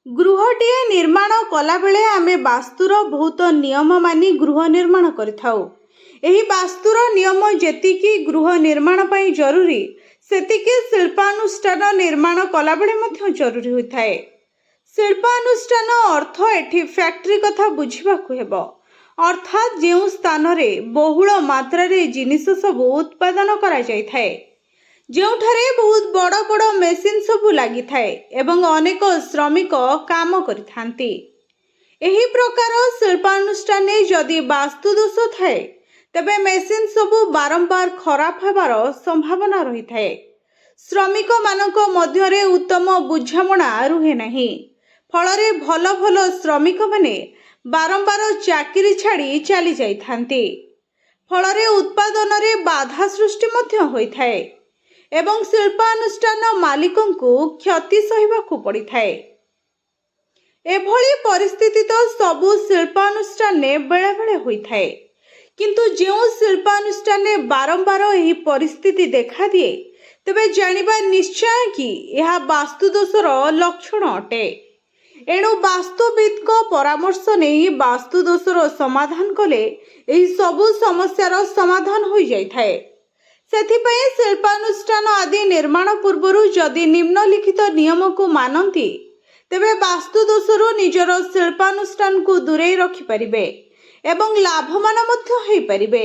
गृहटीए निर्माण कला बेले आमे वास्तुर बहुत नियम मानि गृह निर्माण करिथाउ। एही वास्तुर नियम जेतिकी गृह निर्माण पई जरूरी सेतिकी शिल्पानुष्ठान निर्माण कला बेले मध्य जरूरी होइथाए। शिल्पानुष्ठान अर्थ एठी फैक्ट्री कथा बुझिबाकु हेबो, अर्थात जेउ स्थान रे बहुल मात्रा रे जिनिस सब उत्पादन करा जाय थाए, जोठारे बहुत बड़ बड़ मेसिन सबू लगी थाए एवं अनेक श्रमिक काम करिथांती। एही प्रकार शिल्पानुष्ठान जदि वास्तु दोष थाए तेबे मेसिन सबू बारंबार खराब हेबार संभावना रही थाए। श्रमिक मानक मध्यरे उत्तम बुझामणा रुहे नाही, फलरे भल भल श्रमिक माने बारंबार चाकरी छाड़ी चली जाइथांती। फलरे उत्पादन रे बाधा सृष्टि मध्य होई थाए एवं शिल्पानुष्ठान मालिकों को क्षति सहिबाकु पड़ी थाए। एभली परिस्थिति तो सबु शिल्पानुष्ठान बेले बेले होई थाए, किंतु जेउ शिल्पानुष्ठान बारंबार एही परिस्थिति देखा दिए तेबे जानिबा निश्चय कि यह वास्तु दोषर लक्षण अटे। एणु वास्तुविद को परामर्श नहीं वास्तु दोषर समाधान कले एही सबु समस्यार समाधान हो जाय थाए। सेथिपई शिल्पानुष्ठान आदि निर्माण पूर्वरु जदि निम्नलिखित नियम को मानती तेबे वास्तु दोषरु निजर शिल्पानुष्ठान को दूरे रखि परिबे एवं लाभवान मध्य होई परिबे।